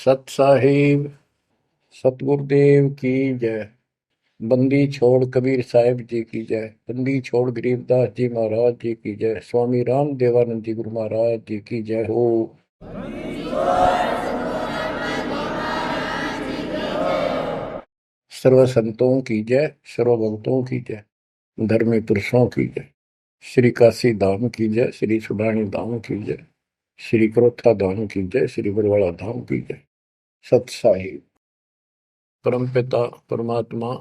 सत साहिब सतगुरुदेव की जय। बंदी छोड़ कबीर साहिब जी की जय। बंदी छोड़ गरीबदास जी महाराज जी की जय। स्वामी राम देवानंद जी गुरु महाराज जी की जय हो। सर्व संतों की जय, सर्व भक्तों की जय, धर्मी पुरुषों की जय। श्री काशी धाम की जय, श्री सुडानी धाम की जय, श्री क्रोथा धाम की जय, श्री बरवाड़ा धाम की जय। सत साहिब परमपिता परमात्मा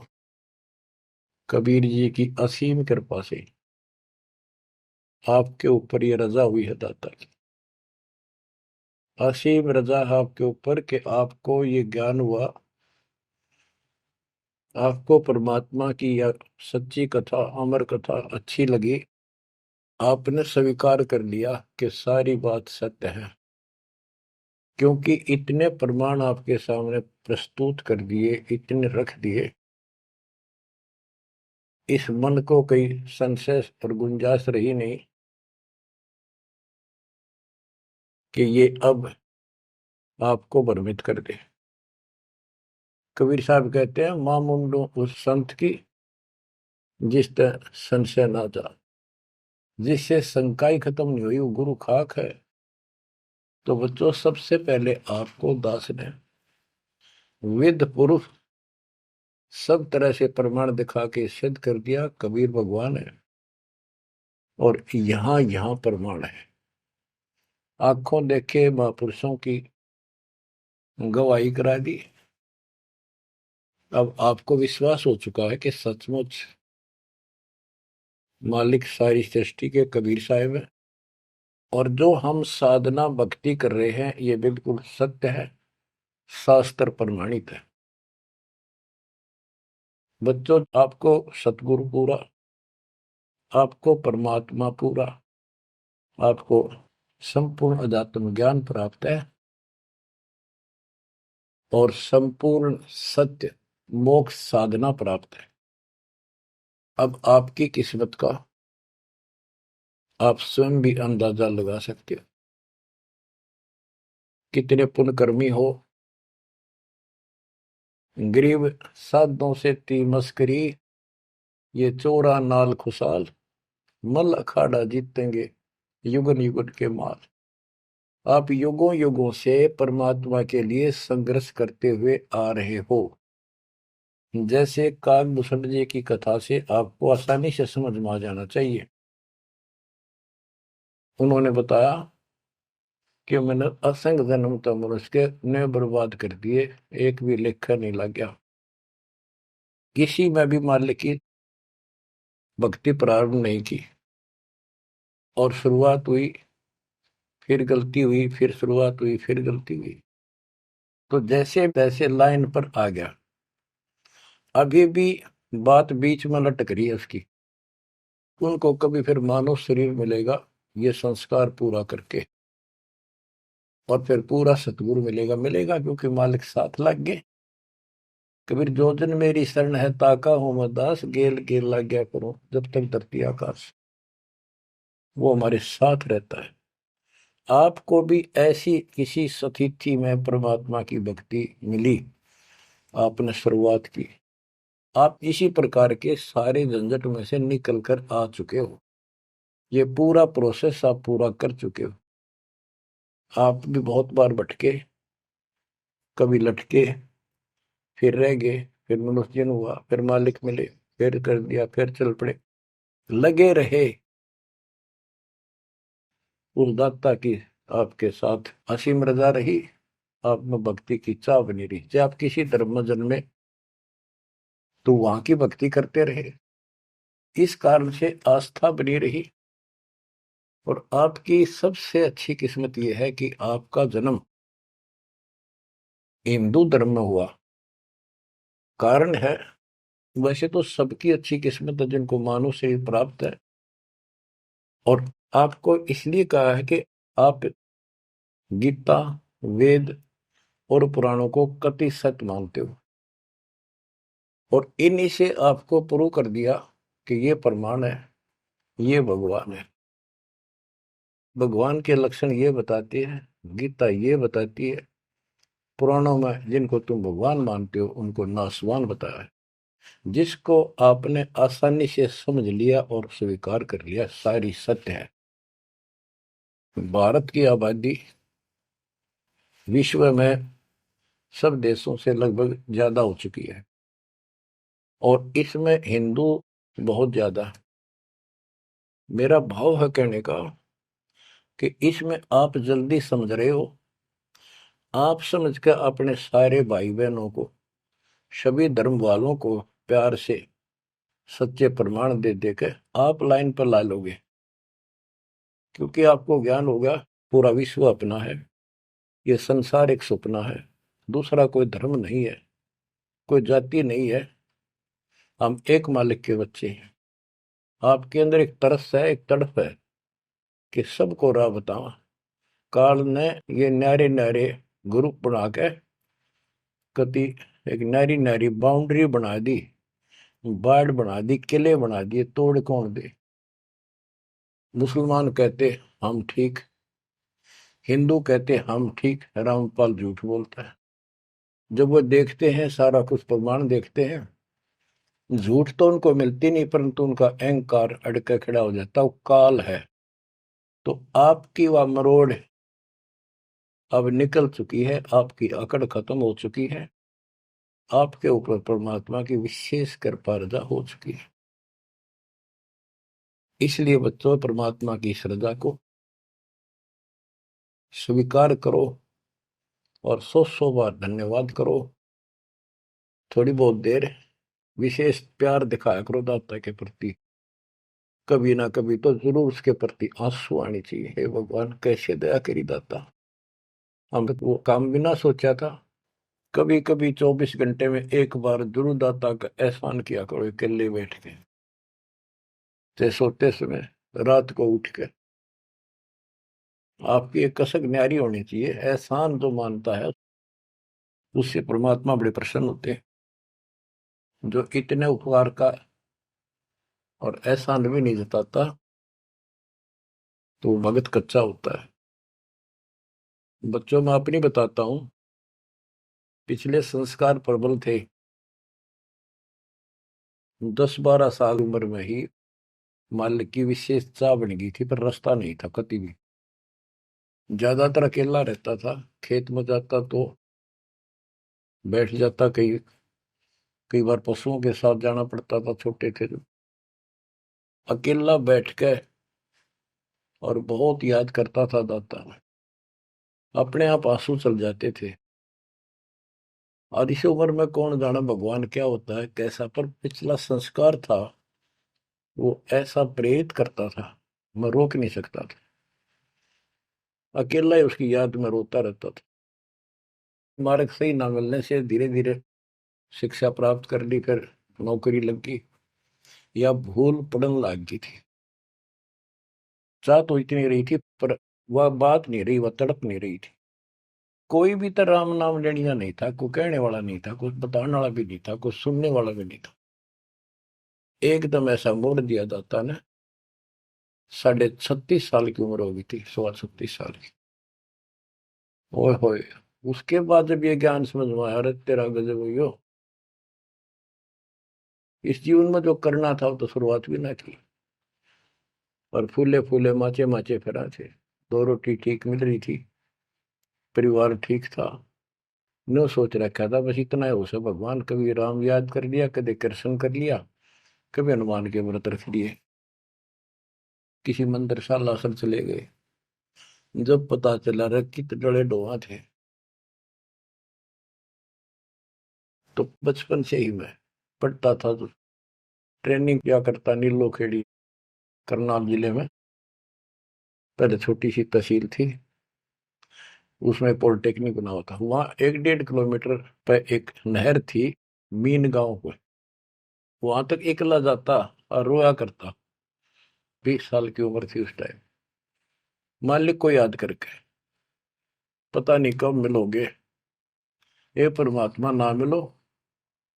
कबीर जी की असीम कृपा से आपके ऊपर ये रजा हुई है दाता की। असीम रजा है आपके ऊपर कि आपको ये ज्ञान हुआ, आपको परमात्मा की यह सच्ची कथा, अमर कथा अच्छी लगी। आपने स्वीकार कर लिया कि सारी बात सत्य है, क्योंकि इतने प्रमाण आपके सामने प्रस्तुत कर दिए, इतने रख दिए, इस मन को कोई संशय और गुंजाइश रही नहीं कि ये अब आपको भ्रमित कर दे। कबीर साहब कहते हैं, मां मुंडो उस संत की जिस तरह संशय ना जा, जिससे शंका ही खत्म नहीं हुई, वो गुरु खाक है। तो बच्चों, सबसे पहले आपको दास ने वेद पुरुष सब तरह से प्रमाण दिखा के सिद्ध कर दिया कबीर भगवान है। और यहां यहां प्रमाण है, आंखों देखे महापुरुषों की गवाही करा दी। अब आपको विश्वास हो चुका है कि सचमुच मालिक सारी सृष्टि के कबीर साहिब है, और जो हम साधना भक्ति कर रहे हैं ये बिल्कुल सत्य है, शास्त्र प्रमाणित है। बच्चों, आपको सतगुरु पूरा, आपको परमात्मा पूरा, आपको संपूर्ण अध्यात्म ज्ञान प्राप्त है, और संपूर्ण सत्य मोक्ष साधना प्राप्त है। अब आपकी किस्मत का आप स्वयं भी अंदाजा लगा सकते हो। कितने पुण्यकर्मी हो, गरीब साधों से ती मस्करी, ये चोरा नाल खुशाल, मल अखाड़ा जीतेंगे युगन युगन के माल। आप युगों युगों से परमात्मा के लिए संघर्ष करते हुए आ रहे हो। जैसे काकभूषण जी की कथा से आपको आसानी से समझ में आ जाना चाहिए। उन्होंने बताया कि मैंने असंख्य जन्म तो मनुष्य के ने बर्बाद कर दिए, एक भी लेखा नहीं लग गया। किसी में भी मालिक की भक्ति प्रारंभ नहीं की, और शुरुआत हुई, फिर गलती हुई, फिर शुरुआत हुई, फिर गलती हुई, तो जैसे तैसे लाइन पर आ गया। अभी भी बात बीच में लटक रही है उसकी। उनको कभी फिर मानव शरीर मिलेगा ये संस्कार पूरा करके, और फिर पूरा सतगुरु मिलेगा। मिलेगा क्योंकि मालिक साथ लग गए। कबीर जो जन मेरी शरण है ताका हूं मैं दास, गेल गेल लग गया करूं जब तक धरती आकाश। वो हमारे साथ रहता है। आपको भी ऐसी किसी स्थिति में परमात्मा की भक्ति मिली, आपने शुरुआत की, आप इसी प्रकार के सारे झंझट में से निकल कर आ चुके हो। ये पूरा प्रोसेस आप पूरा कर चुके हो। आप भी बहुत बार भटके, कभी लटके, फिर रह गए, फिर मनुष्य जन्म हुआ, फिर मालिक मिले, फिर कर दिया, फिर चल पड़े। लगे रहे उस दाता की आपके साथ असीम रजा रही, आप में भक्ति की चाह बनी रही। चाहे आप किसी धर्म में जन्मे तो वहां की भक्ति करते रहे, इस कारण से आस्था बनी रही। और आपकी सबसे अच्छी किस्मत यह है कि आपका जन्म हिंदू धर्म में हुआ। कारण है, वैसे तो सबकी अच्छी किस्मत है जिनको मानव शरीर प्राप्त है, और आपको इसलिए कहा है कि आप गीता, वेद और पुराणों को कति सत्य मानते हो, और इन्हीं से आपको प्रूव कर दिया कि ये प्रमाण है, ये भगवान है। भगवान के लक्षण ये बताते हैं, गीता ये बताती है, पुराणों में जिनको तुम भगवान मानते हो उनको नासवान बताया है। जिसको आपने आसानी से समझ लिया और स्वीकार कर लिया, सारी सत्य है। भारत की आबादी विश्व में सब देशों से लगभग ज्यादा हो चुकी है और इसमें हिंदू बहुत ज्यादा है। मेरा भाव है कहने का कि इसमें आप जल्दी समझ रहे हो। आप समझ कर अपने सारे भाई बहनों को, सभी धर्म वालों को प्यार से सच्चे प्रमाण दे देकर आप लाइन पर ला लोगे, क्योंकि आपको ज्ञान होगा पूरा विश्व अपना है, ये संसार एक सपना है, दूसरा कोई धर्म नहीं है, कोई जाति नहीं है, हम एक मालिक के बच्चे हैं। आपके अंदर एक तरस है, एक तड़प है कि सबको राह बतावा। काल ने ये न्यारे न्यारे ग्रुप बना के कति एक नारी नारी बाउंड्री बना दी, बाढ़ बना दी, किले बना दिए, तोड़ कौन दे। मुसलमान कहते हम ठीक, हिंदू कहते हम ठीक, रामपाल झूठ बोलता है। जब वो देखते हैं सारा कुछ प्रमाण देखते हैं, झूठ तो उनको मिलती नहीं, परंतु उनका अहंकार अड़के खड़ा हो जाता, वो काल है। तो आपकी वह मरोड़ अब निकल चुकी है, आपकी अकड़ खत्म हो चुकी है, आपके ऊपर परमात्मा की विशेष कृपा रजा हो चुकी है। इसलिए बच्चों, परमात्मा की श्रद्धा को स्वीकार करो और 100 बार धन्यवाद करो। थोड़ी बहुत देर विशेष प्यार दिखाया करो दाता के प्रति, कभी ना कभी तो जरूर उसके प्रति आंसू आनी चाहिए। हे भगवान, कैसे दया करी दाता, हमने वो काम बिना सोचा था। कभी कभी 24 घंटे में एक बार जरूर दाता का एहसान किया करो, अकेले बैठ के, चाहे सोते समय, रात को उठ के। आपकी एक कसक न्यारी होनी चाहिए। एहसान जो मानता है उससे परमात्मा बड़े प्रसन्न होते हैं। जो इतने उपकार का और एहसान भी नहीं जताता तो भगत कच्चा होता है। बच्चों में अपनी बताता हूं, पिछले संस्कार प्रबल थे। 10-12 साल उम्र में ही माल की विशेष चाह बन गई थी, पर रास्ता नहीं था कति भी। ज्यादातर अकेला रहता था, खेत में जाता तो बैठ जाता, कई बार पशुओं के साथ जाना पड़ता था, छोटे थे जो। अकेला बैठ के और बहुत याद करता था दाता, अपने आप आंसू चल जाते थे। और इस उम्र में कौन जाना भगवान क्या होता है कैसा, पर पिछला संस्कार था वो ऐसा प्रेरित करता था, मैं रोक नहीं सकता था। अकेला ही उसकी याद में रोता रहता था। मार्ग सही ना मिलने से धीरे धीरे शिक्षा प्राप्त कर ली, फिर नौकरी लगी या भूल पड़न लग गई थी। चाह तो इतनी रही थी पर वह बात नहीं रही, वह तड़प नहीं रही थी। कोई भी तो राम नाम लेनिया नहीं था, कोई कहने वाला नहीं था, कुछ बताने वाला भी नहीं था, कुछ सुनने वाला भी नहीं था। एकदम ऐसा मोड़ दिया दाता ने। 36.5 साल की उम्र हो गई थी, 36.5 साल की। ओए होए, उसके बाद जब ये ज्ञान समझ में आया, अरे तेरा गजब हुई, इस जीवन में जो करना था वो तो शुरुआत भी ना की। और फूले फूले माचे माचे फिरा थे, 2 रोटी ठीक मिल रही थी, परिवार ठीक था। नो सोच रखा था बस इतना है उसे, भगवान कभी राम याद कर लिया, कभी कृष्ण कर लिया, कभी हनुमान के व्रत रख लिए, किसी मंदिर सालासर चले गए। जब पता चला रे कित डले डोहा थे, तो बचपन से ही मैं पढ़ता था, तो ट्रेनिंग क्या करता नीलो खेड़ी, करनाल जिले में। पहले छोटी सी तहसील थी, उसमें पॉलिटेक्निक बना हुआ था। वहां 1-1.5 किलोमीटर पे एक नहर थी, मीन गांव को। वहां तक एकला जाता और रोया करता। 20 साल की उम्र थी उस टाइम। मालिक को याद करके, पता नहीं कब मिलोगे, ये परमात्मा ना मिलो,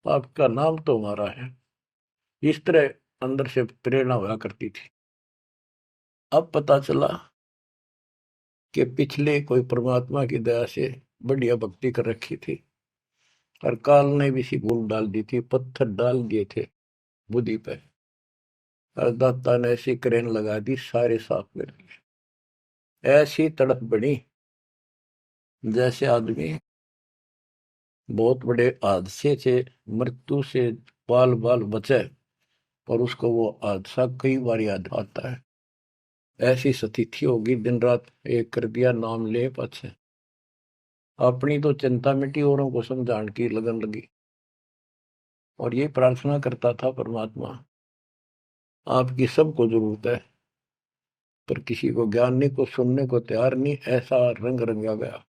आपका नाम तो हमारा है। इस तरह अंदर से प्रेरणा हुआ करती थी। अब पता चला कि पिछले कोई परमात्मा की दया से बढ़िया भक्ति कर रखी थी, और काल ने भी सी भूल डाल दी थी, पत्थर डाल दिए थे बुद्धि पे, और दाता ने ऐसी क्रेन लगा दी, सारे साफ कर दिए। ऐसी तड़प बनी जैसे आदमी बहुत बड़े हादसे से, मृत्यु से बाल बाल बचे और उसको वो हादसा कई बार याद आता है। ऐसी स्थिति होगी, दिन रात एक कर दिया, नाम ले पाछे। अपनी तो चिंता मिटी, औरों को समझाने की लगन लगी। और ये प्रार्थना करता था, परमात्मा आपकी सबको जरूरत है, पर किसी को ज्ञानी को सुनने को तैयार नहीं। ऐसा रंग रंगा गया,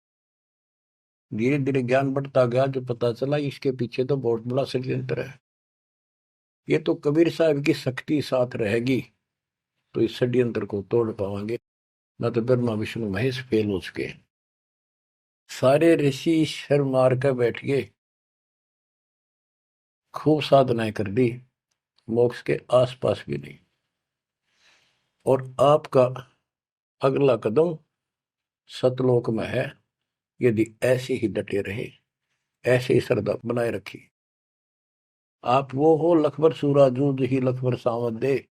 धीरे धीरे ज्ञान बढ़ता गया, जो पता चला इसके पीछे तो बहुत बड़ा षड्यंत्र है। ये तो कबीर साहब की शक्ति साथ रहेगी तो इस षड्यंत्र को तोड़ पाएंगे, न तो ब्रह्मा विष्णु महेश फेल हो चुके। सारे ऋषि शर मार कर बैठ गए, खूब साधनाएं कर दी, मोक्ष के आसपास भी नहीं। और आपका अगला कदम सतलोक में है, यदि ऐसे ही डटे रहे, ऐसे ही श्रद्धा बनाए रखी। आप वो हो लखबर सूरा जूझ ही लखबर सावत दे,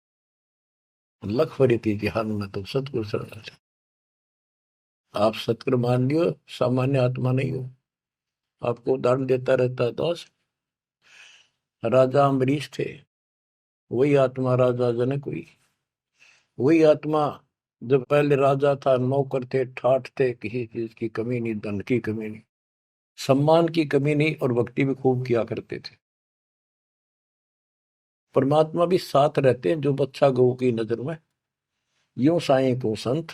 लखबर जहान में तो सतगुरु शरण। आप सतगुरु मान लियो, सामान्य आत्मा नहीं हो। आपको उदाहरण देता रहता है दोस्त। राजा अम्बरीश थे, वही आत्मा राजा जनक हुई। वही आत्मा जब पहले राजा था, नौकर थे, ठाठ थे, किसी चीज की कमी नहीं, धन की कमी नहीं, सम्मान की कमी नहीं, और भक्ति भी खूब किया करते थे। परमात्मा भी साथ रहते हैं जो बच्चा गौ की नजर में। यूं साईं को संत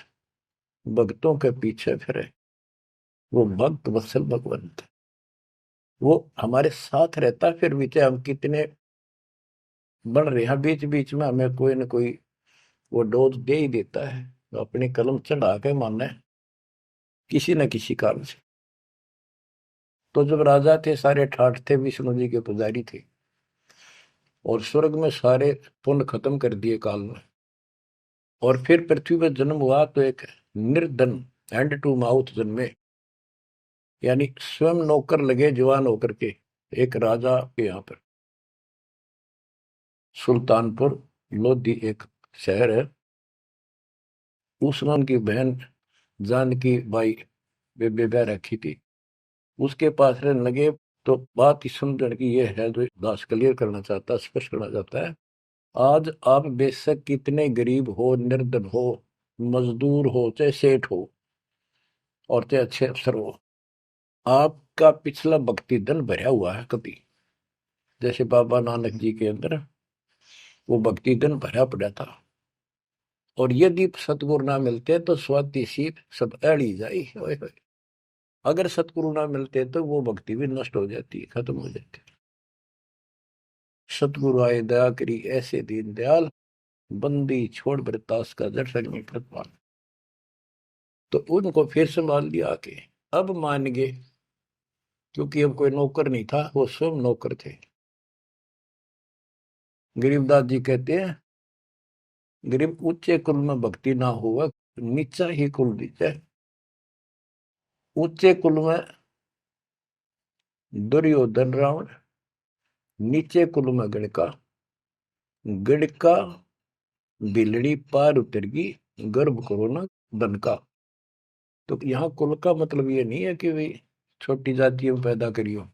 भक्तों के पीछे फिरे, वो भक्त वत्सल भगवंत। वो हमारे साथ रहता है, फिर भी चाहे हम कितने बढ़ रहे हैं, बीच बीच में हमें कोई ना कोई वो डोज दे ही देता है, तो अपनी कलम चढ़ा के मानना है किसी न किसी कारण से। तो जब राजा थे, सारे ठाठ थे, विष्णु जी के पुजारी थे, और स्वर्ग में सारे पुण्य खत्म कर दिए काल में, और फिर पृथ्वी पर जन्म हुआ तो एक निर्धन हैंड टू माउथ जन्मे, यानी स्वयं नौकर लगे जवान होकर के। एक राजा के यहाँ पर सुल्तानपुर लोधी एक शहर है, उसमें उनकी बहन जानकी बाई बेबे रखी थी, उसके पास रहने लगे। तो बात इस समझने की ये है, जो दास क्लियर करना चाहता है, स्पष्ट करना चाहता है। आज आप बेशक कितने गरीब हो, निर्धन हो, मजदूर हो, चाहे सेठ हो, और चाहे अच्छे अफसर हो, आपका पिछला भक्ति धन भरा हुआ है कभी। जैसे बाबा नानक जी के अंदर वो भक्ति धन भरा पड़ा था, और यदि सतगुरु ना मिलते तो स्वाति सी सब अड़ी जाई। अगर सतगुरु ना मिलते तो वो भक्ति भी नष्ट हो जाती, खत्म हो जाती। सतगुरु आए दया करी ऐसे दीन दयाल, बंदी छोड़ बरतास का जड़ संग प्रतिपाल। तो उनको फिर संभाल लिया आके, अब मान गए, क्योंकि अब कोई नौकर नहीं था, वो स्वयं नौकर थे। गरीबदास जी कहते हैं, गरीब ऊंचे कुल में भक्ति ना हुआ, नीचा ही कुल दीजिए। ऊंचे कुल में दुर्योधन रावण, नीचे कुल में गणका, गणका बिलड़ी पार उतर गई, गर्भ करो ना धन का। तो यहाँ कुल का मतलब ये नहीं है कि भाई छोटी जातियों में पैदा करियो।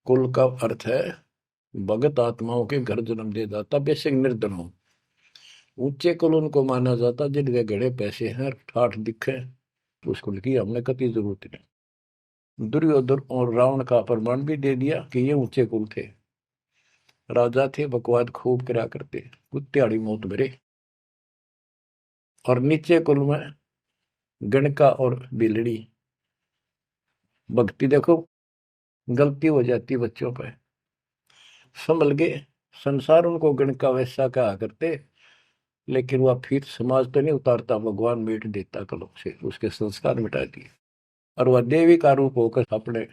कुल का अर्थ है भगत आत्माओं के घर जन्म दे जाता, बेशक निर्धन हो। ऊंचे कुल उनको माना जाता जिनके घड़े पैसे हैं, ठाठ दिखे, तो उस कुल की हमने कति जरूरत नहीं। दुर्योधन और रावण का प्रमाण भी दे दिया कि ये ऊंचे कुल थे, राजा थे, बकवाद खूब करा करते, कुत्तेआड़ी मौत भरे। और नीचे कुल में गणका और बिलड़ी, भक्ति देखो गलती हो जाती बच्चों पर, संभल गए। संसार उनको गणका वैसा कहा करते, लेकिन वह फिर समाज तो नहीं उतारता, भगवान मिट देता कलम से, उसके संस्कार मिटा दिए, और वह देवी का रूप होकर अपने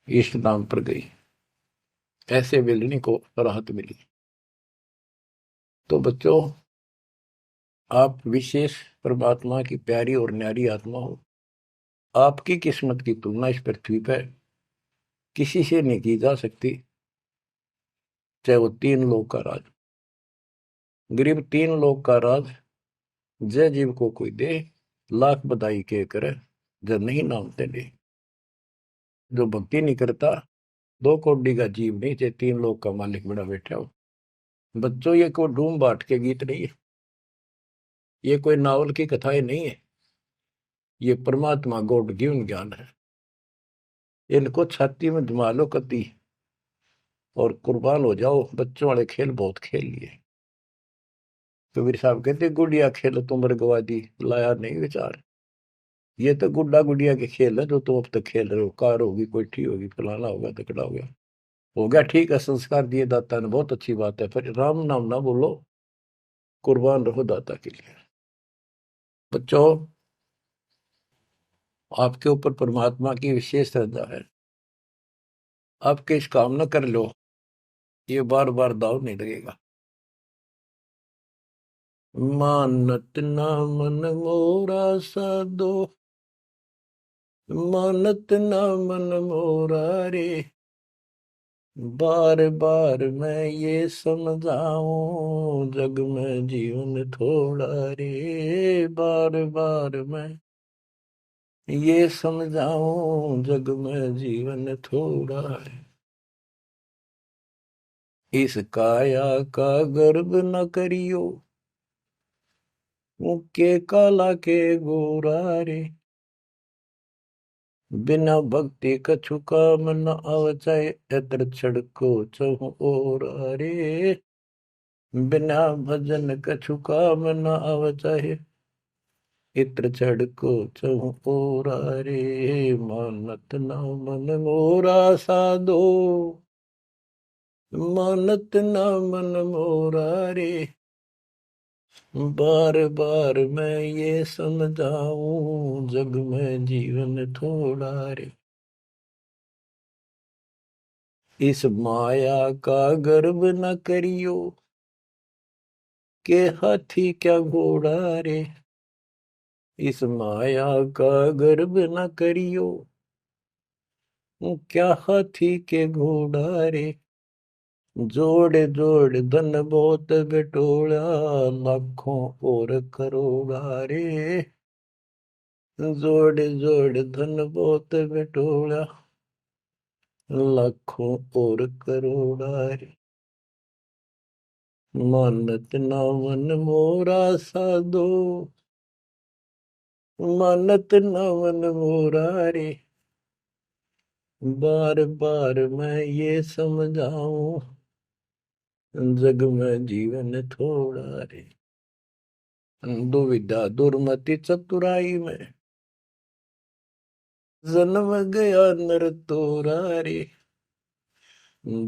इष्ट धाम पर गई। ऐसे बिलनी को राहत मिली। तो बच्चों, आप विशेष परमात्मा की प्यारी और न्यारी आत्मा हो। आपकी किस्मत की तुलना इस पृथ्वी पर किसी से नहीं की जा सकती, चाहे वो तीन लोग का राज। गरीब तीन लोग का राज जय जीव को कोई दे, लाख बधाई के करे, जब नहीं नामते ले। जो भक्ति नहीं करता, दो कौड़ी का जीव नहीं, चाहे तीन लोग का मालिक बड़ा बैठा हो। बच्चों, ये कोई डूम बाट के गीत नहीं है, ये कोई नावल की कथाएं नहीं है, ये परमात्मा गॉड गिवन ज्ञान है। इनको छाती में जमा लो कति और कुर्बान हो जाओ। बच्चों वाले खेल बहुत खेल लिए। कबीर साहब कहते गुड़िया खेल तुम गवा दी, लाया नहीं विचार। ये तो गुड्डा गुड़िया के खेल है जो तुम अब तक खेल रहे हो। कार होगी, कोठी होगी, फलाना होगा, तकड़ा हो गया ठीक है। संस्कार दिए दाता ने, बहुत अच्छी बात है, पर राम नाम ना बोलो, कुर्बान रहो दाता के लिए। बच्चों, आपके ऊपर परमात्मा की विशेष श्रद्धा है। आपके इस काम न कर लो, ये बार बार दाव नहीं लगेगा। मानत ना मन मोरा साधो, मानत ना मन मोरा रे। बार बार मैं ये समझाऊं, जग में जीवन थोड़ा रे। बार बार मैं ये समझाऊं, जग में जीवन थोड़ा है। इस काया का गर्व न करियो, मुक्के काला के गोरा रे। बिना भक्ति कछु काम न आवचाए, एतर छड़को चहु और रे। बिना भजन कछु काम न आवचाए, इत्र छड़को चहु और रे। मानत न मन मोरा साधो, मानत न मन मोरा रे। बार बार मैं ये समझाऊं, जग में जीवन थोड़ा रे। इस माया का गर्व न करियो, के हाथी क्या घोड़ा रे। इस माया का गर्व न करियो, क्या हाथी के घोड़ा रे। जोड़ जोड़ धन बहुत बटोला, लाखों और करोड़ा रे। जोड़ जोड़ धन बहुत बटोला, लाखों और करोड़ा रे। मानत ना मन मोरा साधो, मानत ना मन मोरा रे। बार बार मैं ये समझाऊं, जग में जीवन थोड़ा रे। दुविधा दुर्मति चतुराई में, जन्म गया नर तोरा रे।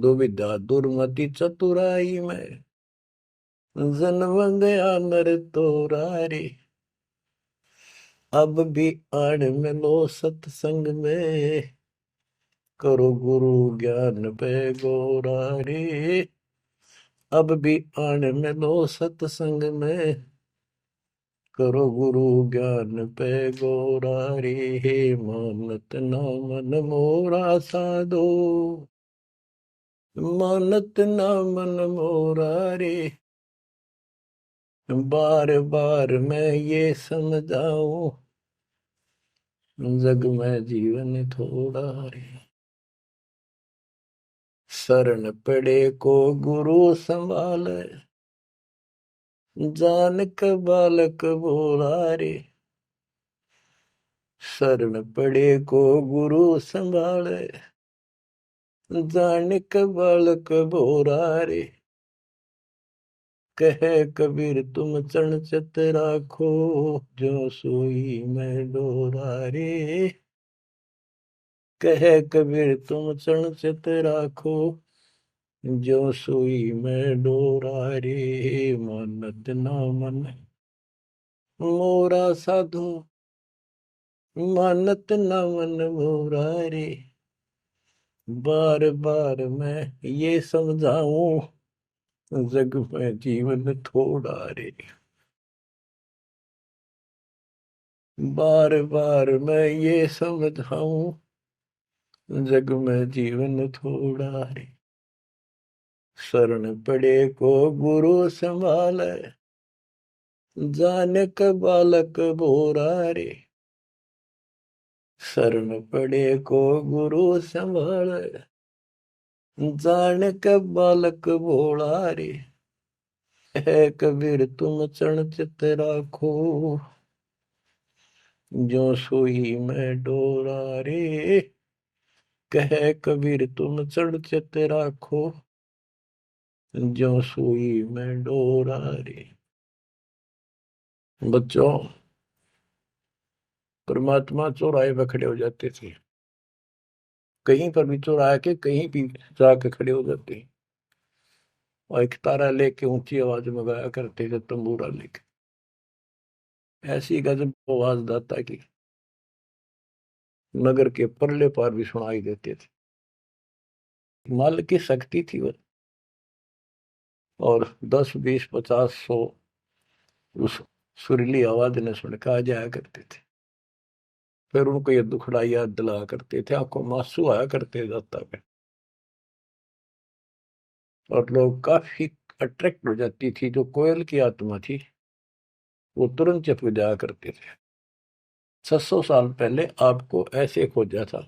दुविधा दुर्मति चतुराई में, जन्म गया नर तोरा रे। अब भी आड़ मिलो सत्संग में, करो गुरु ज्ञान पे गोरा रे। अब भी आड़ मिलो सत्संग में, करो गुरु ज्ञान पे गोरा रे। मानत ना मन मोरा साधो, मानत ना मन मोरा रे। बार बार मैं ये समझाऊं, जग में जीवन थोड़ा रे। शरण पड़े को गुरु संभाले, जान क बालक बोला रे। शरण पड़े को गुरु संभाले, जान क बालक बोरा रे। कहे कबीर तुम चरण चित राखो, जो सोई मैं डोरा रे। कहे कबीर तुम चरण चित राखो, जो सोई मैं डोरा रे। मानत ना मन मोरा साधो, मानत न मन मोरा रे। बार बार मैं ये समझाऊं, जग में जीवन थोड़ा रे। बार बार मैं ये समझाऊं, जग में जीवन थोड़ा रे। शरण पड़े को गुरु संभाले, जाने का बालक भोरा रे। शरण पड़े को गुरु संभाले, जाने का बालक भोला रे। है कबीर तुम चरण चित राखो, जो सोई में डोरा रे। कहे कबीर तुम चढ़ चित राखो, जो सुई में डोरा रे। बच्चों, परमात्मा चौराहे पर खड़े हो जाते थे, कहीं पर भी चौराहे के कहीं भी जाके खड़े हो जाते हैं, और एक तारा लेके ऊंची आवाज में गाया करते थे, तंबूरा लेके। ऐसी गजब आवाज दाता की नगर के परले पार भी सुनाई देते थे। माल की शक्ति थी वो, और 10 20 50 100 उस सुरीली आवाज ने सुन के आ जाया करते थे। फिर उनको ये दुखड़ा याद दिलाया करते थे, आंखों में आंसू आया करते दाता पे, और लोग काफी अट्रैक्ट हो जाती थी। जो कोयल की आत्मा थी वो तुरंत चुप जाया करते थे। 600 साल पहले आपको ऐसे खोजा था,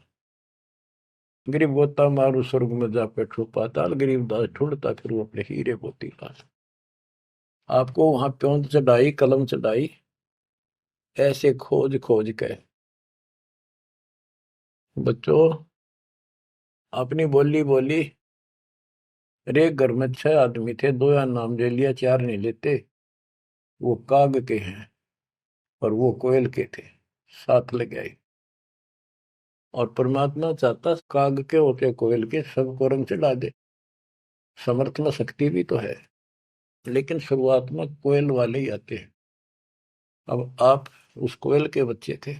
गरीब गोता मारू स्वर्ग में जा बैठो पाताल, गरीब दास ढूंढता फिर वो अपने हीरे मोती लाल। आपको वहां प्योंद चढ़ाई, कलम चढ़ाई, ऐसे खोज खोज के। बच्चों, अपनी बोली बोली। एक घर में 6 आदमी थे, 2 या नाम ले लिया, 4 नहीं लेते। वो काग के हैं और वो कोयल के थे, साथ लग गए। और परमात्मा चाहता काग के होते कोयल के सबको रंग चढ़ा दे। समर्थ में शक्ति भी तो है, लेकिन शुरुआत में कोयल वाले ही आते हैं। अब आप उस कोयल के बच्चे थे,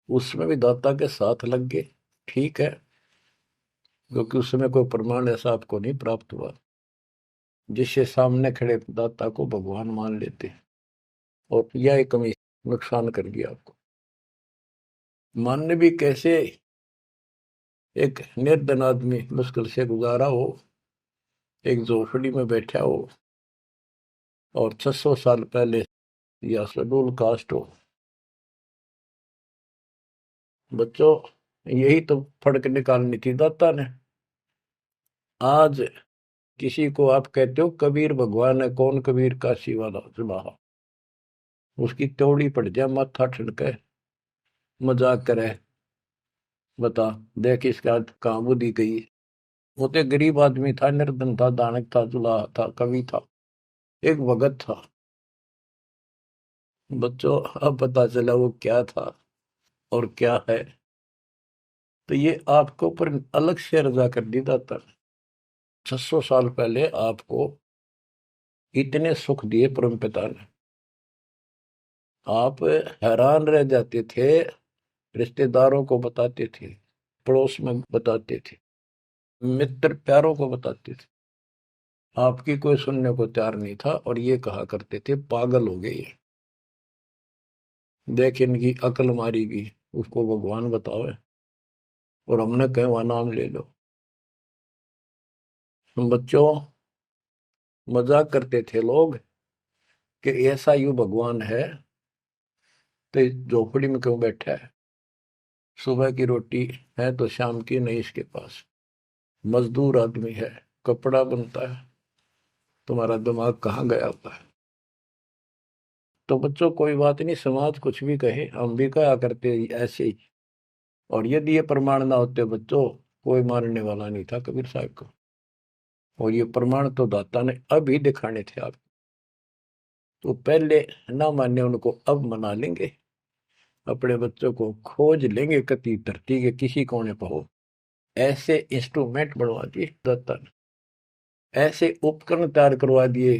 उसमें भी दाता के साथ लग गए, ठीक है, क्योंकि उस समय कोई प्रमाण ऐसा आपको नहीं प्राप्त हुआ जिससे सामने खड़े दाता को भगवान मान लेते, और यह कमी नुकसान कर गया आपको। मानने भी कैसे? एक निर्धन आदमी मुश्किल से गुजारा हो, एक झोपड़ी में बैठा हो, और 600 साल पहले या शेड्यूल कास्ट हो। बच्चों, यही तो फर्क निकालनी थी दाता ने। आज किसी को आप कहते हो कबीर भगवान है, कौन कबीर काशी वाला जुलाहा, उसकी त्योड़ी पड़ जाए, माथा ठनके, मजाक करे, बता देख इसका कहाँ बुद्धि गई। वो तो गरीब आदमी था, निर्धन था, दानक था, जुलाहा था, कवि था, एक भगत था। बच्चों, अब पता चला वो क्या था और क्या है। तो ये आपको ऊपर अलग से रजा कर दी दाता। 600 साल पहले आपको इतने सुख दिए परमपिता ने, आप हैरान रह जाते थे। रिश्तेदारों को बताते थे, पड़ोस में बताते थे, मित्र प्यारों को बताते थे, आपकी कोई सुनने को तैयार नहीं था, और ये कहा करते थे पागल हो गए ये, देख इनकी अकल मारी गई, उसको भगवान बताओ, और हमने कहे वह नाम ले लो। बच्चों, मजाक करते थे लोग कि ऐसा यू भगवान है तो झोपड़ी में क्यों बैठा है, सुबह की रोटी है तो शाम की नहीं इसके पास, मजदूर आदमी है, कपड़ा बनता है, तुम्हारा दिमाग कहाँ गया होता है। तो बच्चों, कोई बात नहीं, समाज कुछ भी कहे, हम भी कहा करते ऐसे ही। और यदि ये प्रमाण ना होते बच्चों, कोई मारने वाला नहीं था कबीर साहब को। और ये प्रमाण तो दाता ने अब ही दिखाने थे आपको। तो पहले ना माने उनको, अब मना लेंगे, अपने बच्चों को खोज लेंगे कति धरती के किसी कोने पर हो। ऐसे इंस्ट्रूमेंट बनवा दिए दाता ने, ऐसे उपकरण तैयार करवा दिए,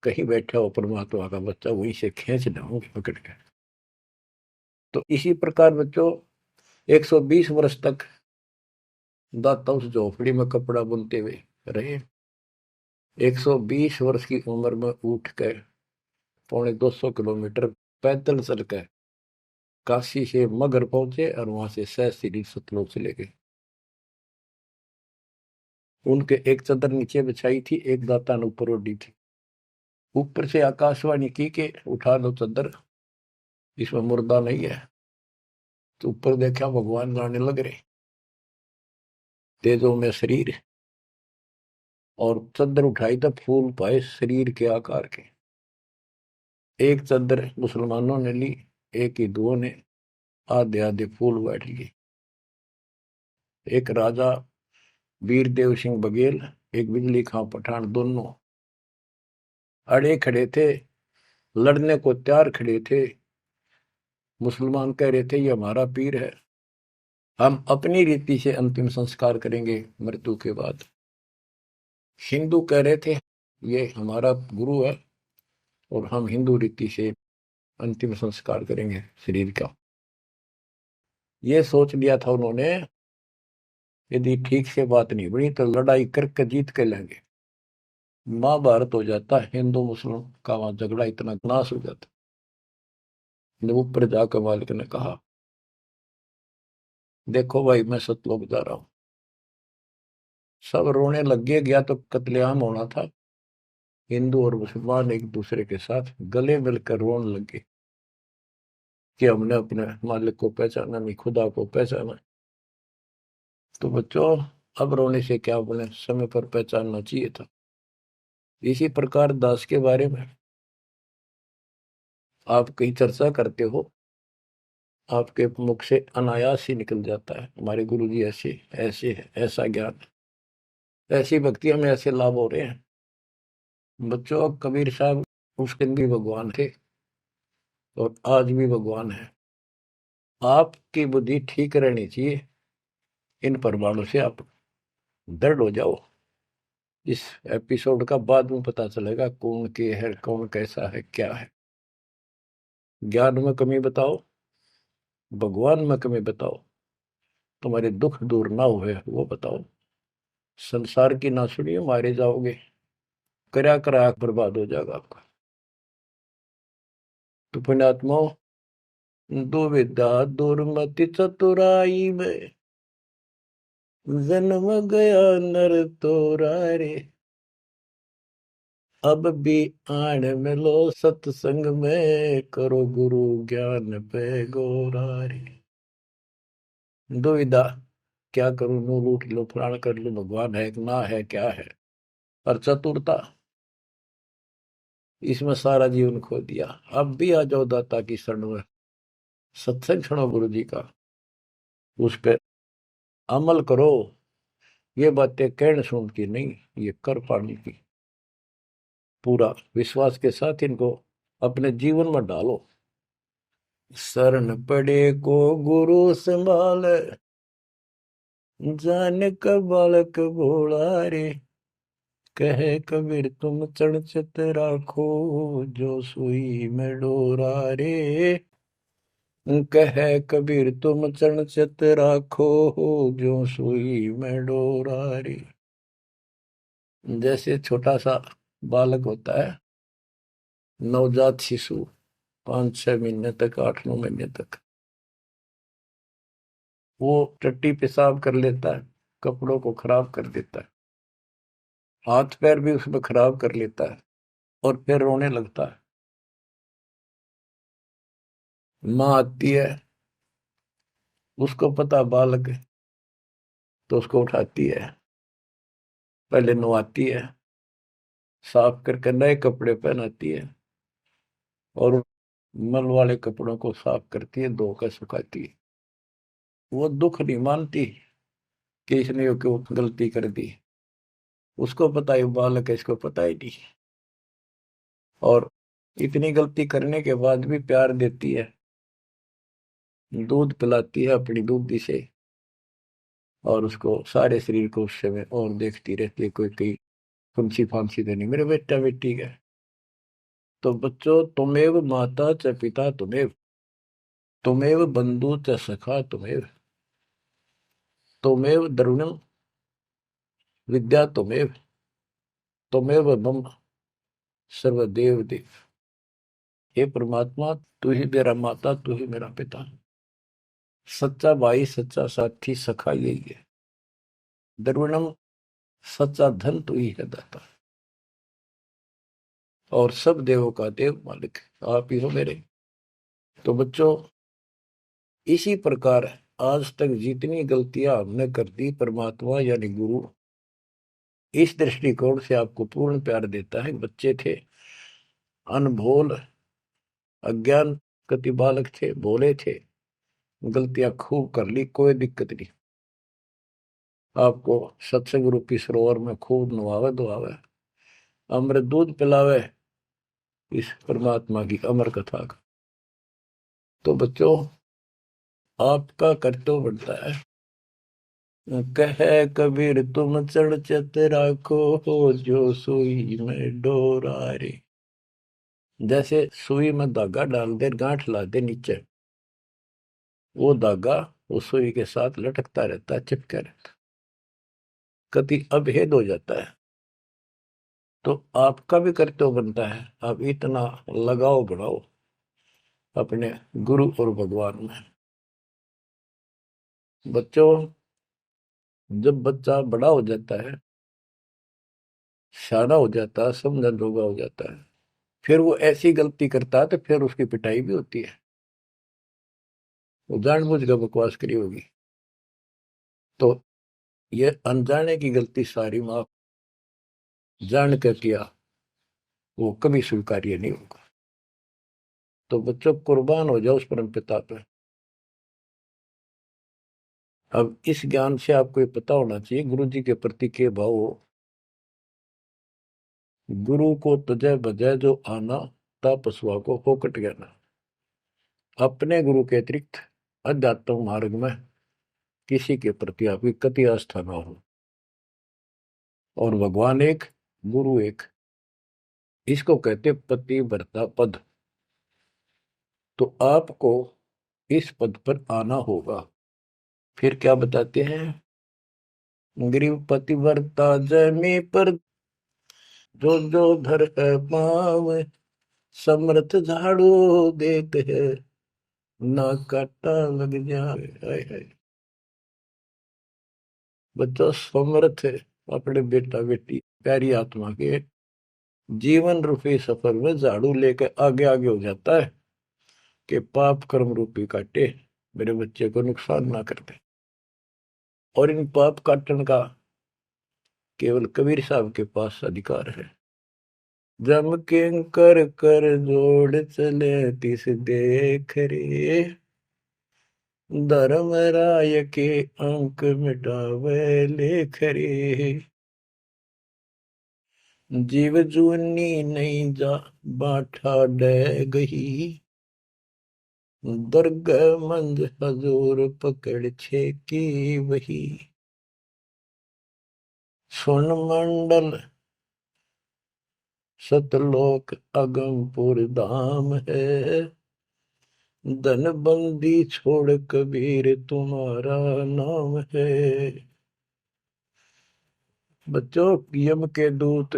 कहीं बैठा हो परमात्मा का बच्चा वहीं से खींच लाऊंगे पकड़ के। तो इसी प्रकार बच्चों, 120 वर्ष तक दाता उस झोपड़ी में कपड़ा बुनते हुए रहे। 120 वर्ष की उम्र में उठ कर 250 किलोमीटर पैदल चल कर काशी से मगर पहुंचे और वहां से सहस्त्री सतलोक चले गए। उनके एक चादर नीचे बिछाई थी, एक दाता ने ऊपर ओढ़ी थी। ऊपर से आकाशवाणी की कि उठा लो चादर, इसमें मुर्दा नहीं है। तो ऊपर देखा भगवान जाने लग रहे, तेजों में शरीर, और चादर उठाई तो फूल पाए शरीर के आकार के। एक चादर मुसलमानों ने ली, एक हिंदुओं ने, आधे आधे फूल बैठ लिए। एक राजा वीरदेव सिंह बघेल, एक बिजली खां पठान, दोनों अड़े खड़े थे, लड़ने को तैयार खड़े थे। मुसलमान कह रहे थे ये हमारा पीर है, हम अपनी रीति से अंतिम संस्कार करेंगे मृत्यु के बाद। हिंदू कह रहे थे ये हमारा गुरु है और हम हिंदू रीति से अंतिम संस्कार करेंगे शरीर का। ये सोच लिया था उन्होंने, यदि ठीक से बात नहीं बनी तो लड़ाई करके जीत के लेंगे। महाभारत हो जाता, हिंदू मुस्लिम का वहां झगड़ा इतना नाश हो जाता। ऊपर जाकर मालिक ने कहा देखो भाई मैं सतलोक जा रहा हूं। सब रोने लग गया तो कत्लेआम होना था। हिंदू और मुसलमान एक दूसरे के साथ गले मिलकर रोने लगे कि हमने अपने मालिक को पहचाना नहीं, खुदा को पहचाना। तो बच्चों अब रोने से क्या बोले, समय पर पहचानना चाहिए था। इसी प्रकार दास के बारे में आप कहीं चर्चा करते हो, आपके मुख से अनायास ही निकल जाता है हमारे गुरु जी ऐसे ऐसे है, ऐसा ज्ञान, ऐसी भक्ति हमें ऐसे लाभ हो रहे हैं। बच्चों कबीर साहब उस दिन भी भगवान थे और आज भी भगवान है। आपकी बुद्धि ठीक रहनी चाहिए, इन प्रमाणों से आप दृढ़ हो जाओ। इस एपिसोड का बाद में पता चलेगा कौन के है, कौन कैसा है, क्या है। ज्ञान में कमी बताओ, भगवान में कमी बताओ, तुम्हारे दुख दूर ना हुए वो बताओ। संसार की ना सुनिए, मारे जाओगे, करा करा बर्बाद हो जाएगा आपका। तो पुण्यात्मा, दुविधा दुर्मति चतुराई में जन्म गया नर तोरा रे। अब भी आण मिलो सत्संग में, करो गुरु ज्ञान पे गोरा रे। दुविधा, क्या करूं, नू लूट लो, फलाण कर लो, भगवान है कि ना है, क्या है। और चतुरता, इसमें सारा जीवन खो दिया। अब भी आ जाओ दाता की शरण में, सत्संग सुनो गुरु जी का, उस पर अमल करो। ये बातें कहने सुन की नहीं, ये कर पाने की। पूरा विश्वास के साथ इनको अपने जीवन में डालो। शरण पड़े को गुरु संभाल, जान का बालक भोला रे। कहे कबीर तुम चढ़ राखो, जो सुई में डोरा रे। कहे कबीर तुम चढ़ राखो, जो सुई में डोरा रे। जैसे छोटा सा बालक होता है, नवजात शिशु, 5-6 महीने तक, 8-9 महीने तक, वो टट्टी पेशाब कर लेता है, कपड़ों को खराब कर देता है, हाथ पैर भी उसमें खराब कर लेता है और फिर रोने लगता है। माँ आती है, उसको पता बालक है, तो उसको उठाती है, पहले नहलाती है, साफ करके नए कपड़े पहनाती है और मल वाले कपड़ों को साफ करती है, धोकर सुखाती है। वो दुख नहीं मानती कि इसने क्यों गलती कर दी, उसको पता है बालक है, इसको पता ही नहीं। और इतनी गलती करने के बाद भी प्यार देती है, दूध पिलाती है अपनी दूधी से, और उसको सारे शरीर को उस समय और देखती रहती है, कोई कहीं फुंसी फांसी तो नहीं, मेरे बेटा बेटी है। तो बच्चों, तुमेव माता च पिता तुमेव, तुमेव बंधु च सखा तुमेव, तुमेव द्रविणम विद्या तुमेव, तुमेव मम सर्वदेव देव। हे परमात्मा, तू ही मेरा माता, तू ही मेरा पिता, सच्चा भाई, सच्चा साथी, सखा यही है। द्रविणम, सच्चा धन तू ही है दाता, और सब देवों का देव मालिक आप ही हो मेरे। तो बच्चों, इसी प्रकार आज तक जितनी गलतियां हमने कर दी, परमात्मा यानी गुरु इस दृष्टिकोण से आपको पूर्ण प्यार देता है। बच्चे थे, अनभोल, अज्ञान कति बालक थे, भोले थे, गलतियां खूब कर ली, कोई दिक्कत नहीं। आपको सत्संग रूपी सरोवर में खूब नवावे धोआवे, अमृत दूध पिलावे इस परमात्मा की अमर कथा का। तो बच्चों, आपका कर्तव्य बनता है, कहे कबीर तुम चढ़ चत राखो, जो सुई में डोरा रे। जैसे सुई में धागा डाल दे, गांठ ला दे नीचे, वो धागा उस सुई के साथ लटकता रहता है, चिपका रहता है, कभी अभेद हो जाता है। तो आपका भी कर्तव्य बनता है, आप इतना लगाव बढ़ाओ अपने गुरु और भगवान में। बच्चों, जब बच्चा बड़ा हो जाता है, सियाना हो जाता है, समझन जोगा हो जाता है, फिर वो ऐसी गलती करता है तो फिर उसकी पिटाई भी होती है। वो जानबूझ कर बकवास करी होगी, तो ये अनजाने की गलती सारी माफ, जान कर किया वो कभी स्वीकार्य नहीं होगा। तो बच्चों, कुर्बान हो जाओ उस परम पिता पे। अब इस ज्ञान से आपको ये पता होना चाहिए गुरु जी के प्रति के भाव हो। गुरु को तजय बजय जो आना, तापसवा को फोकट ज्ञाना। अपने गुरु के अतिरिक्त अध्यात्म मार्ग में किसी के प्रति आपकी कति आस्था ना हो। और भगवान एक, गुरु एक, इसको कहते पतिव्रता पद। तो आपको इस पद पर आना होगा। फिर क्या बताते हैं, ग्रीव पतिव्रता जमी पर, जो जो धर है पाव, समर्थ झाड़ू देते है, ना काटा लग जाए। हाय हाय। बच्चा समर्थ है अपने बेटा बेटी प्यारी आत्मा के जीवन रूपी सफर में झाड़ू लेकर आगे आगे हो जाता है कि पाप कर्म रूपी काटे मेरे बच्चे को नुकसान ना करते। और इन पाप काटने का केवल कबीर साहब के पास अधिकार है। जम के कर कर जोड़ चले तिस देख रे, धर्म राय के अंक मिटावे लेख रे। जीव जूनी नहीं जा बाठा डे गही, दर्ग मंद हजूर पकड़ छे की वही। सुन मंडल सतलोक अगमपुर धाम है, धन बंदी छोड़ कबीर तुम्हारा नाम है। बच्चों, यम के दूत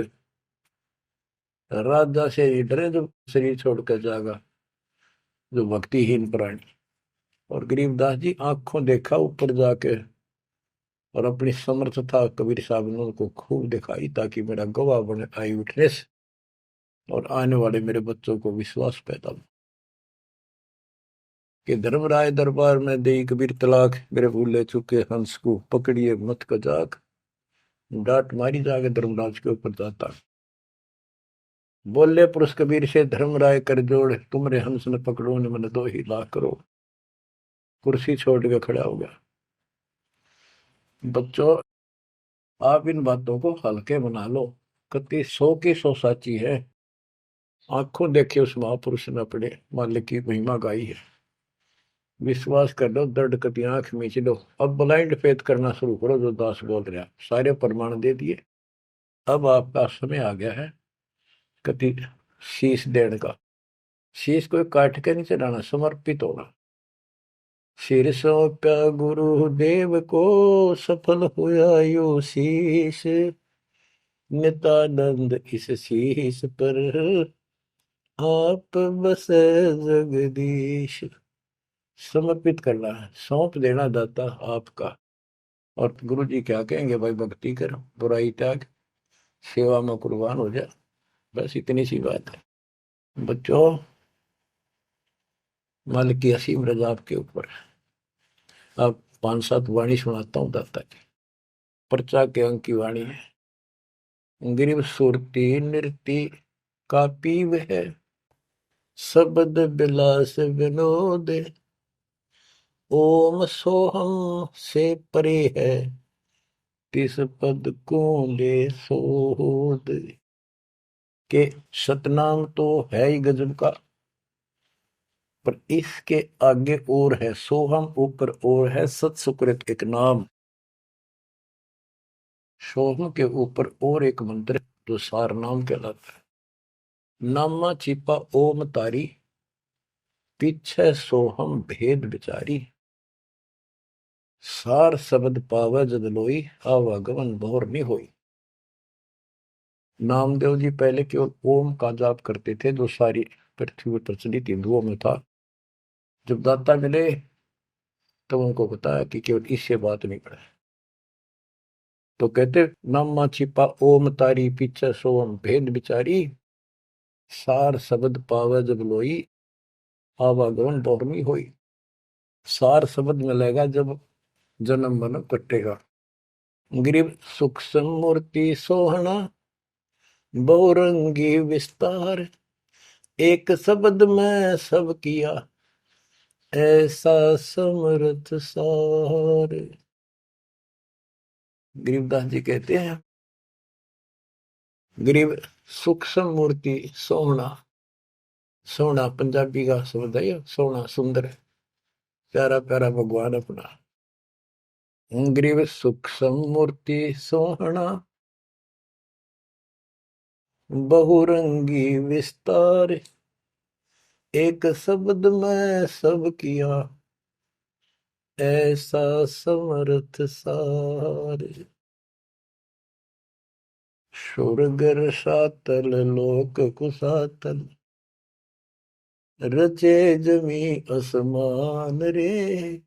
राजा से ही डरे जो शरीर छोड़कर जागा, जो भक्तिहीन प्राणी। और गरीबदास जी आंखों देखा ऊपर जाके, और अपनी समर्थता कबीर साहब ने उनको खूब दिखाई, ताकि मेरा गवाह बने आई विटनेस, और आने वाले मेरे बच्चों को विश्वास पैदा हो कि धर्मराय दरबार में दे कबीर तलाक, मेरे भूले चुके हंस को पकड़िए मत कजाक, डांट मारी जाके धर्मराज के ऊपर जाता। बोले पुरुष कबीर से धर्मराय कर जोड़, तुमरे हंस न पकड़ो न मन 2 ही लाख करो। कुर्सी छोड़ के खड़ा हो गया। बच्चों, आप इन बातों को हल्के बना लो, कति 100 की 100 साची है। आंखों देखे उस महापुरुष ने अपने मालिक की महिमा गाई है। विश्वास कर लो, दर्द कति आंख मीच लो। अब ब्लाइंड फेथ करना शुरू करो, जो दास बोल रहा। सारे प्रमाण दे दिए, अब आपका समय आ गया है कति शीश देने का। शीश को काट के नहीं चढ़ाना, समर्पित होना। सिर सौंप्या गुरुदेव को, सफल हुआ यो शीश, नित्यानंद इस शीश पर आप बसे जगदीश। समर्पित करना है, सौंप देना दाता आपका। और गुरु जी क्या कहेंगे, भाई भक्ति कर, बुराई त्याग, सेवा में कुर्बान हो जा। बस इतनी सी बात है बच्चों। मालिक की असीम रजा आपके ऊपर। अब 5-7 वाणी सुनाता हूँ दाता की। पर्चा के अंक की वाणी है। गिरिव सुरती नृति का पीव है, शब्द बिलास विनोद। ओम सोहम से परे है, तिस पद को ले सोद। के सतनाम तो है ही गजब का, पर इसके आगे और है सोहम, ऊपर और है सत सुकृत एक नाम। सोहम के ऊपर और एक मंत्र जो सार नाम कहलाता है। नामा छिपा ओम तारी, पीछे सोहम भेद विचारी। सार शब्द पावे जद लोई, आवागमन भोर नहीं होई। नामदेव जी पहले केवल ओम का जाप करते थे, जो सारी पृथ्वी पर प्रचलित हिंदुओं में था। जब दाता मिले तो उनको बताया कि केवल इससे बात नहीं पड़े। तो कहते नामा छिपा ओम तारी, पीछे सोम भेद विचारी। सार शब्द पावे जब लोई, आवागमन बहुरमी होई। सार शब्द मिलेगा जब जन्म मन कटेगा। गिरिव सुख समूर्ति सोहना, बहुरंगी विस्तार। एक शब्द में सब किया, ऐसा समर्थ सार। गरीबदास जी कहते हैं, गरीब सूक्ष्म मूर्ति सोहना। सोहना पंजाबी का शब्द है, सोहना सुंदर, प्यारा प्यारा भगवान अपना। गरीब सूक्ष्म मूर्ति सोहना, बहुरंगी विस्तार। एक शब्द में सब किया, ऐसा समर्थ सार। सुरगर सातल लोक कुसातल, रचे जमी असमान रे।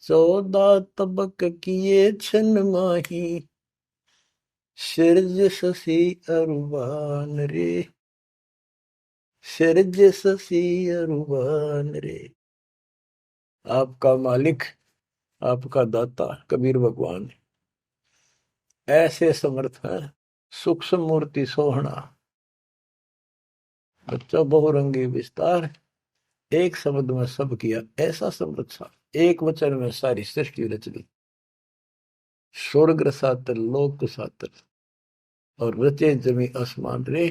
14 तबक किए छन माही, सिरज शशि अरुबान रे। सिरज शशि अरुबान रे। आपका मालिक, आपका दाता कबीर भगवान ऐसे समर्थ है। सूक्ष्म मूर्ति सोहना, बच्चा बहुरंगी विस्तार। एक शब्द में सब किया, ऐसा समर्थ सा। एक वचन में सारी सृष्टि रच दी। स्वर्ग सातल लोक सातल, और रचे जमी आसमान रे।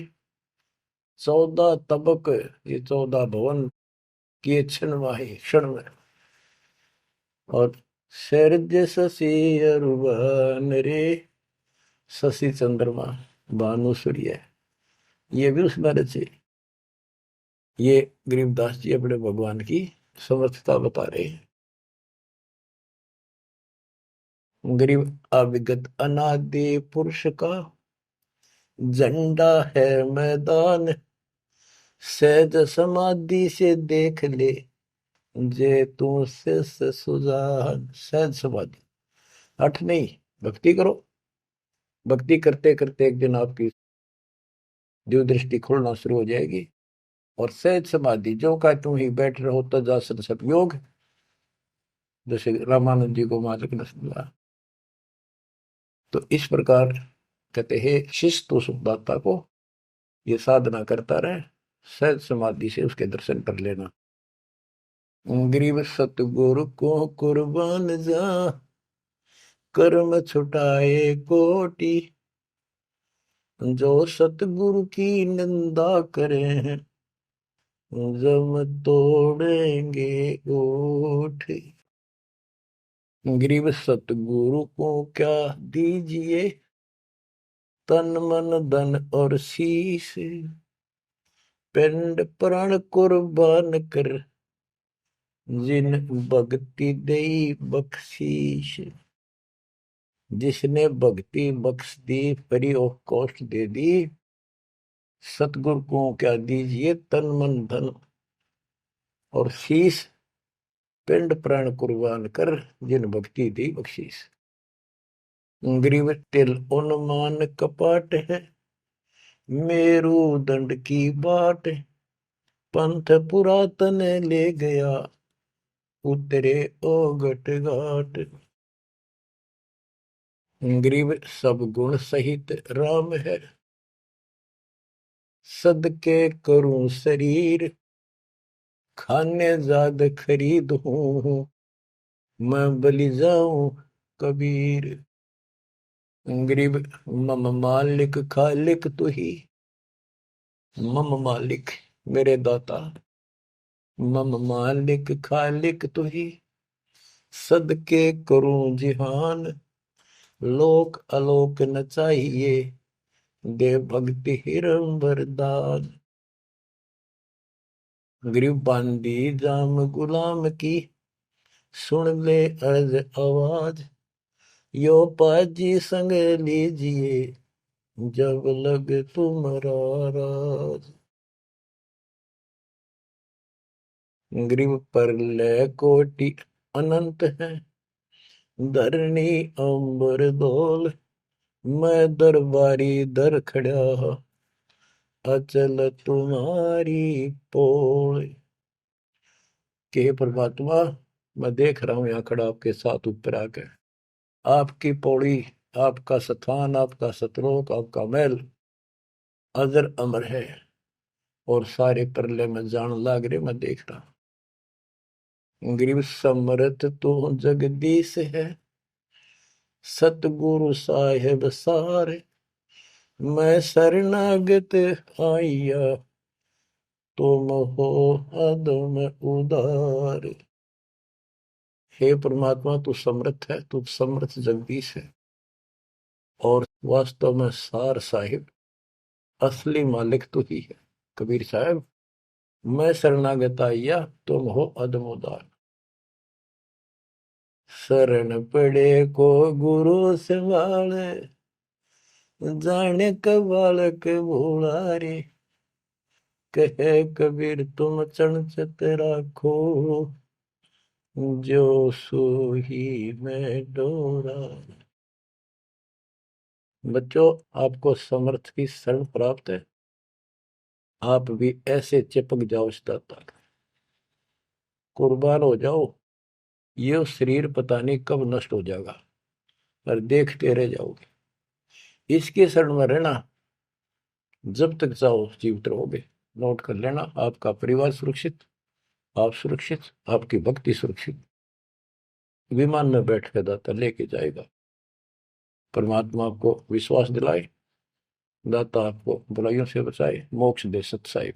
14 तबक, ये 14 भवन किए क्षण माही, क्षण में। और शरज शशि अरुबन रे। शशि चंद्रमा, भानु सूर्य, ये भी उसमें रचे। ये गरीबदास जी अपने भगवान की समर्थता बता रहे हैं। गरीब अविगत अनादि पुरुष का, झंडा है मैदान। सहज समाधि से देख ले, जे तू से सुजान। सहज समाधि, हठ नहीं, भक्ति करो। भक्ति करते करते एक दिन आपकी दिव्य दृष्टि खुलना शुरू हो जाएगी। और सहज समाधि, जो का तुम ही बैठ रहो तजासन सब योग, जैसे रामानंद जी को मालिक ने समझा। तो इस प्रकार कहते हैं शिष्य तो सुखदाता को ये साधना करता रहे, सहज समाधि से उसके दर्शन कर लेना। गरीब सतगुरु को कुर्बान जा, कर्म छुटाए कोटि। जो सतगुरु की निंदा करें, जम तोड़ेंगे ओठ। गरीब सतगुरु को क्या दीजिए, तन मन धन और शीश। पिंड प्राण कुर्बान कर, जिन भक्ति दई बख्शीश। जिसने भक्ति बख्श दी, फ्री ऑफ कॉस्ट दे दी, सतगुरु को क्या दीजिए तन मन धन, और शीश पिंड प्राण कुर्बान कर, जिन भक्ति दी बख्शीस। ग्रीव तिल उन्मान कपाट है, मेरू दंड की बाट, पंथ पुरातन ले गया, उतरे ओगट घाट। ग्रीव सब गुण सहित राम है, सदके करूं शरीर, खाने जाद खरीद हूं, मैं बलि जाऊं कबीर। ग्रीब मम मालिक खालिक तू ही, मम मालिक मेरे दाता, मम मालिक खालिक तू ही, सदके करूं जिहान, लोक अलोक न चाहिए, दे भक्ति हिरम वरदान। ग्रीब बांदी जाम गुलाम की, सुन ले अर्ज आवाज, यो पाजी संग लीजिए, जब लग तुम्हारा राज। ग्रीव पर ले कोटि अनंत है, धरणी अंबर धोल, मैं दरबारी दर खड़ा, अचल तुम्हारी पोल। के परमात्मा, मैं देख रहा हूं यहाँ खड़ा आपके साथ ऊपर आकर, आपकी पौड़ी, आपका स्थान, आपका सतलोक, आपका महल अजर अमर है, और सारे परले में जान लाग रहे, मैं देख रहा। ग्रीव समरथ तो जगदीश है, सतगुरु साहेब सारे, मैं शरणागत आइया, तुम हो अदम उदार। हे परमात्मा, तू समर्थ है, तू समर्थ जगदीश है, और वास्तव में सार साहिब असली मालिक तू ही है। कबीर साहब, मैं शरणागत आइया, तुम हो अदम उदार। शरण पड़े को गुरु संभाले, जाने का बालक भोला रे, कहे कबीर तुम चणचत राखो, जो सोही में डोरा। बच्चों, आपको समर्थ की शरण प्राप्त है, आप भी ऐसे चिपक जाओ इस दाता, कुर्बान हो जाओ। ये शरीर पता नहीं कब नष्ट हो जाएगा, पर देखते रह जाओगे। इसके शरण में रहना, जब तक चाहो जीवित रहोगे। नोट कर लेना, आपका परिवार सुरक्षित, आप सुरक्षित, आपकी भक्ति सुरक्षित। विमान में बैठ कर दाता लेके जाएगा। परमात्मा आपको विश्वास दिलाए, दाता आपको बुराइयों से बचाए, मोक्ष दे सत साहिब।